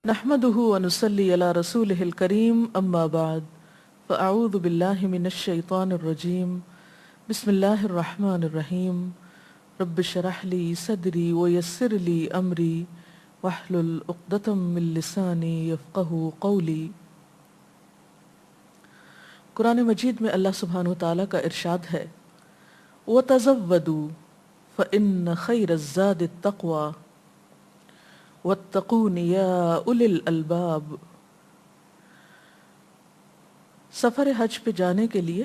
نحمده ونصلي على رسوله الكريم أما بعد فأعوذ بالله من الشيطان الرجيم بسم الله الرحمن الرحيم رب اشرح لي صدري ويسر لي أمري واحلل عقدة من لساني يفقهوا قولي۔ قرآن مجید میں اللہ سبحانہ وتعالیٰ کا ارشاد ہے وَتَزَوَّدُوا فَإِنَّ خَيْرَ الزَّادِ التَّقْوَى وَاتَّقُونِ يَا أُولِي الْأَلْبَابِ۔ سفر حج پہ جانے کے لیے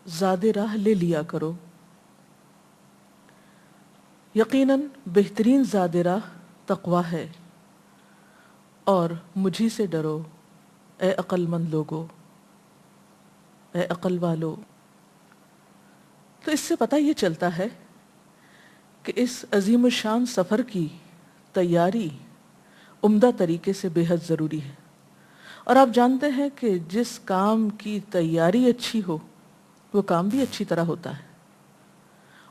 زاد راہ لے لیا کرو، یقیناً بہترین زاد راہ تقوی ہے، اور مجھی سے ڈرو اے عقل مند لوگو، اے عقل والو۔ تو اس سے پتہ یہ چلتا ہے کہ اس عظیم الشان سفر کی تیاری عمدہ طریقے سے بے حد ضروری ہے، اور آپ جانتے ہیں کہ جس کام کی تیاری اچھی ہو وہ کام بھی اچھی طرح ہوتا ہے،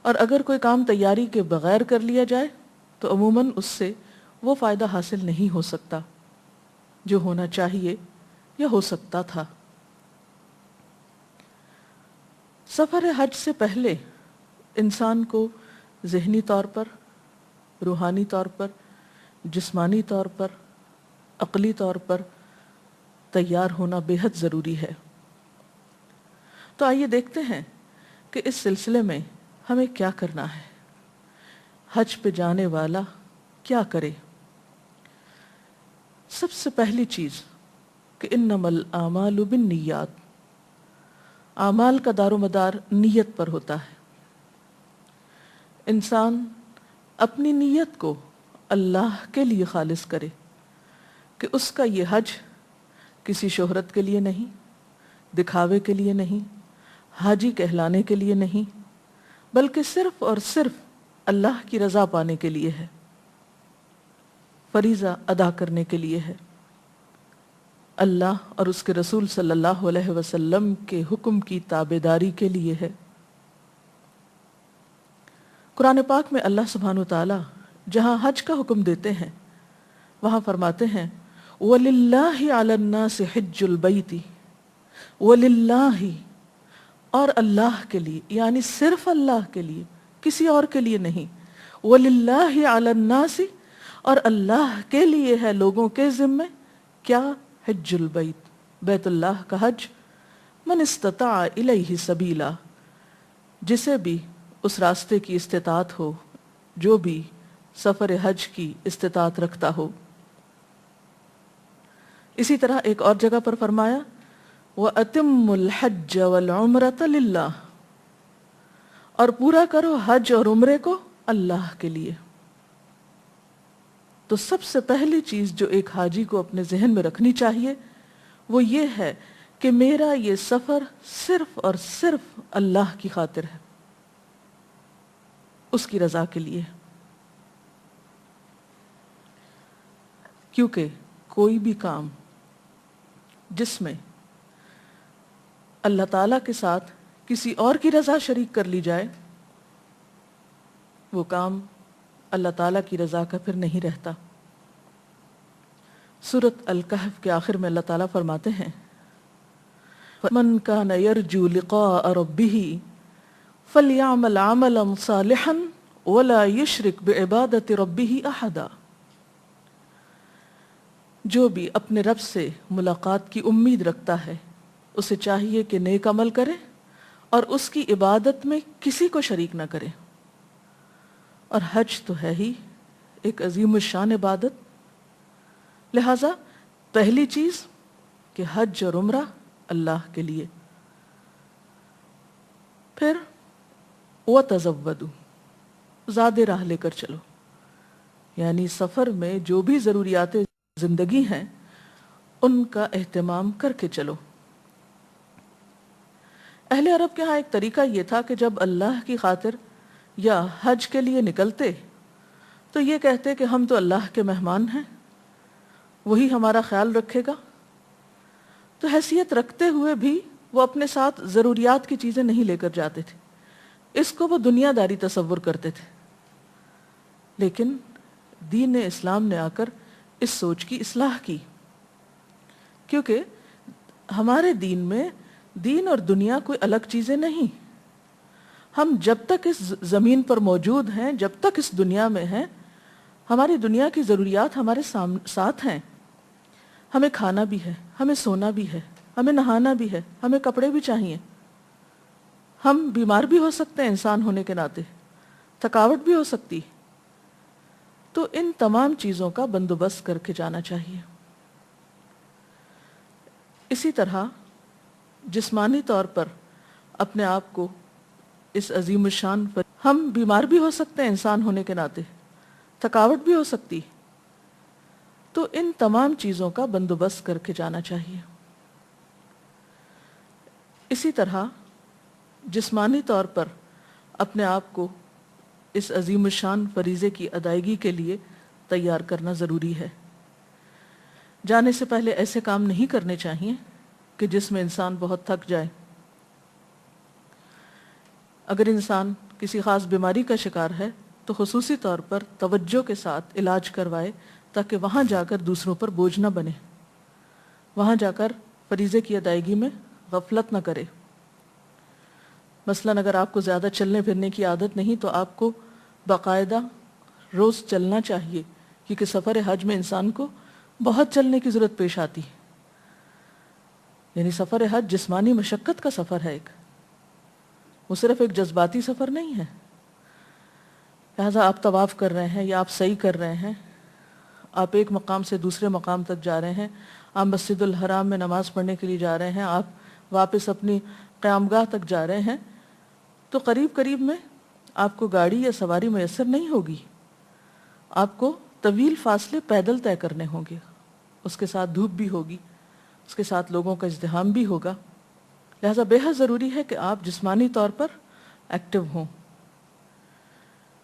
اور اگر کوئی کام تیاری کے بغیر کر لیا جائے تو عموماً اس سے وہ فائدہ حاصل نہیں ہو سکتا جو ہونا چاہیے یا ہو سکتا تھا۔ سفر حج سے پہلے انسان کو ذہنی طور پر، روحانی طور پر، جسمانی طور پر، عقلی طور پر تیار ہونا بے حد ضروری ہے۔ تو آئیے دیکھتے ہیں کہ اس سلسلے میں ہمیں کیا کرنا ہے، حج پہ جانے والا کیا کرے۔ سب سے پہلی چیز کہ انما الاعمال بالنیات، اعمال کا دار و مدار نیت پر ہوتا ہے۔ انسان اپنی نیت کو اللہ کے لیے خالص کرے کہ اس کا یہ حج کسی شہرت کے لیے نہیں، دکھاوے کے لیے نہیں، حاجی کہلانے کے لیے نہیں، بلکہ صرف اور صرف اللہ کی رضا پانے کے لیے ہے، فریضہ ادا کرنے کے لیے ہے، اللہ اور اس کے رسول صلی اللہ علیہ وسلم کے حکم کی تابعداری کے لیے ہے۔ قرآن پاک میں اللہ سبحانہ وتعالی جہاں حج کا حکم دیتے ہیں وہاں فرماتے ہیں وَلِلَّهِ عَلَى النَّاسِ حِجُّ الْبَيْتِ، وَلِلَّهِ، اور اللہ کے لیے، یعنی صرف اللہ کے لیے، کسی اور کے لیے نہیں۔ وَلِلَّهِ عَلَى النَّاسِ، اور اللہ کے لیے ہے لوگوں کے ذمے کیا؟ حج البیت، بیت اللہ کا حج، من استطاع الیہ سبیلا، جسے بھی اس راستے کی استطاعت ہو، جو بھی سفر حج کی استطاعت رکھتا ہو۔ اسی طرح ایک اور جگہ پر فرمایا وَأَتِمُّ الْحَجَّ وَالْعُمْرَةَ لِلَّهِ، اور پورا کرو حج اور عمرے کو اللہ کے لیے۔ تو سب سے پہلی چیز جو ایک حاجی کو اپنے ذہن میں رکھنی چاہیے وہ یہ ہے کہ میرا یہ سفر صرف اور صرف اللہ کی خاطر ہے، اس کی رضا کے لیے، کیونکہ کوئی بھی کام جس میں اللہ تعالیٰ کے ساتھ کسی اور کی رضا شریک کر لی جائے وہ کام اللہ تعالیٰ کی رضا کا پھر نہیں رہتا۔ سورۃ الکہف کے آخر میں اللہ تعالیٰ فرماتے ہیں مَنْ كَانَ يَرْجُو لِقَاءَ رَبِّهِ فَلْيَعْمَلْ عَمَلًا صَالِحًا وَلَا يُشْرِكْ بِعِبَادَةِ رَبِّهِ أَحَدًا، جو بھی اپنے رب سے ملاقات کی امید رکھتا ہے اسے چاہیے کہ نیک عمل کرے اور اس کی عبادت میں کسی کو شریک نہ کرے۔ اور حج تو ہے ہی ایک عظیم الشان عبادت، لہٰذا پہلی چیز کہ حج اور عمرہ اللہ کے لیے۔ پھر وَتَزَوَّدُوا، زاد راہ لے کر چلو، یعنی سفر میں جو بھی ضروریات زندگی ہیں ان کا اہتمام کر کے چلو۔ اہل عرب کے ہاں ایک طریقہ یہ تھا کہ جب اللہ کی خاطر یا حج کے لیے نکلتے تو یہ کہتے کہ ہم تو اللہ کے مہمان ہیں، وہی ہمارا خیال رکھے گا۔ تو حیثیت رکھتے ہوئے بھی وہ اپنے ساتھ ضروریات کی چیزیں نہیں لے کر جاتے تھے، اس کو وہ دنیا داری تصور کرتے تھے۔ لیکن دین اسلام نے آ کر اس سوچ کی اصلاح کی، کیونکہ ہمارے دین میں دین اور دنیا کوئی الگ چیزیں نہیں. ہم جب تک اس زمین پر موجود ہیں، جب تک اس دنیا میں ہیں، ہماری دنیا کی ضروریات ہمارے ساتھ ہیں. ہمیں کھانا بھی ہے، ہمیں سونا بھی ہے، ہمیں نہانا بھی ہے، ہمیں کپڑے بھی چاہیے. ہم بیمار بھی ہو سکتے ہیں انسان ہونے کے ناطے، تھکاوٹ بھی ہو سکتی. تو ان تمام چیزوں کا بندوبست کر کے جانا چاہیے. اسی طرح جسمانی طور پر اپنے آپ کو اس عظیم الشان پر، ہم بیمار بھی ہو سکتے ہیں انسان ہونے کے ناطے، تھکاوٹ بھی ہو سکتی. تو ان تمام چیزوں کا بندوبست کر کے جانا چاہیے. اسی طرح جسمانی طور پر اپنے آپ کو اس عظیم الشان فریضے کی ادائیگی کے لیے تیار کرنا ضروری ہے. جانے سے پہلے ایسے کام نہیں کرنے چاہیے کہ جس میں انسان بہت تھک جائے. اگر انسان کسی خاص بیماری کا شکار ہے تو خصوصی طور پر توجہ کے ساتھ علاج کروائے تاکہ وہاں جا کر دوسروں پر بوجھ نہ بنے، وہاں جا کر فریضے کی ادائیگی میں غفلت نہ کرے. مثلاً اگر آپ کو زیادہ چلنے پھرنے کی عادت نہیں تو آپ کو باقاعدہ روز چلنا چاہیے، کیونکہ سفر حج میں انسان کو بہت چلنے کی ضرورت پیش آتی ہے. یعنی سفر حج جسمانی مشقت کا سفر ہے، وہ صرف ایک جذباتی سفر نہیں ہے. لہٰذا آپ طواف کر رہے ہیں یا آپ سعی کر رہے ہیں، آپ ایک مقام سے دوسرے مقام تک جا رہے ہیں، آپ مسجد الحرام میں نماز پڑھنے کے لیے جا رہے ہیں، آپ واپس اپنی قیامگاہ تک جا رہے ہیں، تو قریب قریب میں آپ کو گاڑی یا سواری میسر نہیں ہوگی. آپ کو طویل فاصلے پیدل طے کرنے ہوں گے، اس کے ساتھ دھوپ بھی ہوگی، اس کے ساتھ لوگوں کا ازدحام بھی ہوگا. لہٰذا بے حد ضروری ہے کہ آپ جسمانی طور پر ایکٹیو ہوں.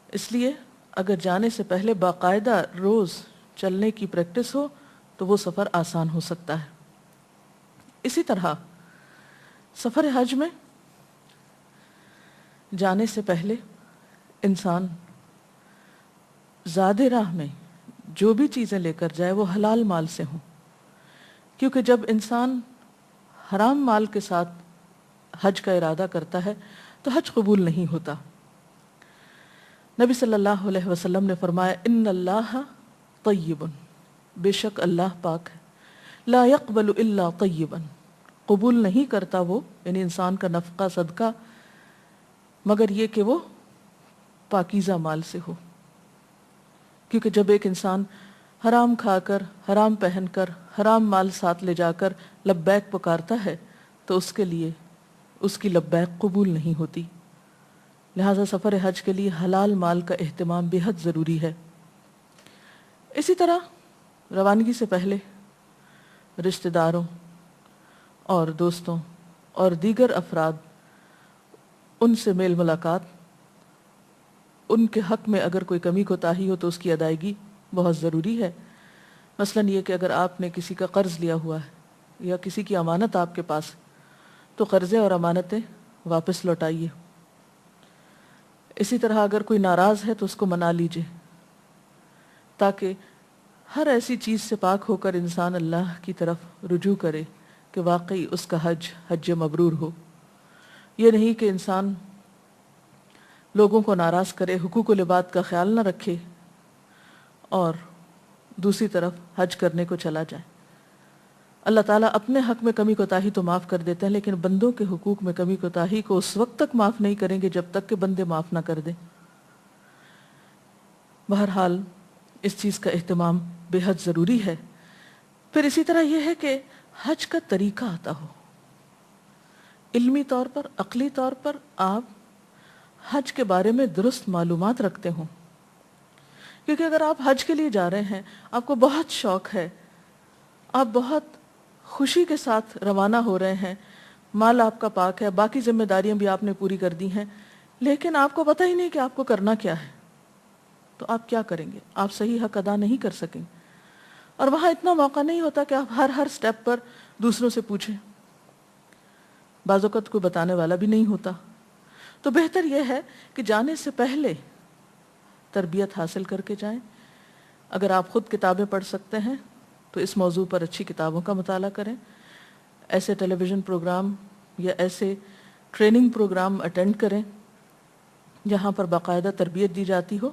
اس لیے اگر جانے سے پہلے باقاعدہ روز چلنے کی پریکٹس ہو تو وہ سفر آسان ہو سکتا ہے. اسی طرح سفر حج میں جانے سے پہلے انسان زاد راہ میں جو بھی چیزیں لے کر جائے وہ حلال مال سے ہوں، کیونکہ جب انسان حرام مال کے ساتھ حج کا ارادہ کرتا ہے تو حج قبول نہیں ہوتا. نبی صلی اللہ علیہ وسلم نے فرمایا ان اللہ طیب، بے شک اللہ پاک ہے، لا يقبل الا طیبا، قبول نہیں کرتا وہ یعنی انسان کا نفقہ صدقہ مگر یہ کہ وہ پاکیزہ مال سے ہو. کیونکہ جب ایک انسان حرام کھا کر، حرام پہن کر، حرام مال ساتھ لے جا کر لبیک پکارتا ہے تو اس کے لیے اس کی لبیک قبول نہیں ہوتی. لہٰذا سفر حج کے لیے حلال مال کا اہتمام بے حد ضروری ہے. اسی طرح روانگی سے پہلے رشتہ داروں اور دوستوں اور دیگر افراد ان سے میل ملاقات، ان کے حق میں اگر کوئی کمی کوتاہی ہو تو اس کی ادائیگی بہت ضروری ہے. مثلاً یہ کہ اگر آپ نے کسی کا قرض لیا ہوا ہے یا کسی کی امانت آپ کے پاس تو قرضے اور امانتیں واپس لوٹائیے. اسی طرح اگر کوئی ناراض ہے تو اس کو منا لیجئے، تاکہ ہر ایسی چیز سے پاک ہو کر انسان اللہ کی طرف رجوع کرے کہ واقعی اس کا حج مبرور ہو. یہ نہیں کہ انسان لوگوں کو ناراض کرے، حقوق و لباد کا خیال نہ رکھے اور دوسری طرف حج کرنے کو چلا جائے. اللہ تعالیٰ اپنے حق میں کمی کوتاہی تو معاف کر دیتے ہیں، لیکن بندوں کے حقوق میں کمی کوتاہی کو اس وقت تک معاف نہیں کریں گے جب تک کہ بندے معاف نہ کر دیں. بہرحال اس چیز کا اہتمام بے حد ضروری ہے. پھر اسی طرح یہ ہے کہ حج کا طریقہ آتا ہو، علمی طور پر، عقلی طور پر آپ حج کے بارے میں درست معلومات رکھتے ہوں. کیونکہ اگر آپ حج کے لیے جا رہے ہیں، آپ کو بہت شوق ہے، آپ بہت خوشی کے ساتھ روانہ ہو رہے ہیں، مال آپ کا پاک ہے، باقی ذمہ داریاں بھی آپ نے پوری کر دی ہیں، لیکن آپ کو پتہ ہی نہیں کہ آپ کو کرنا کیا ہے، تو آپ کیا کریں گے؟ آپ صحیح حق ادا نہیں کر سکیں. اور وہاں اتنا موقع نہیں ہوتا کہ آپ ہر سٹیپ پر دوسروں سے پوچھیں، بعض اوقات کوئی بتانے والا بھی نہیں ہوتا. تو بہتر یہ ہے کہ جانے سے پہلے تربیت حاصل کر کے جائیں، اگر آپ خود کتابیں پڑھ سکتے ہیں تو اس موضوع پر اچھی کتابوں کا مطالعہ کریں، ایسے ٹیلی ویژن پروگرام یا ایسے ٹریننگ پروگرام اٹینڈ کریں جہاں پر باقاعدہ تربیت دی جاتی ہو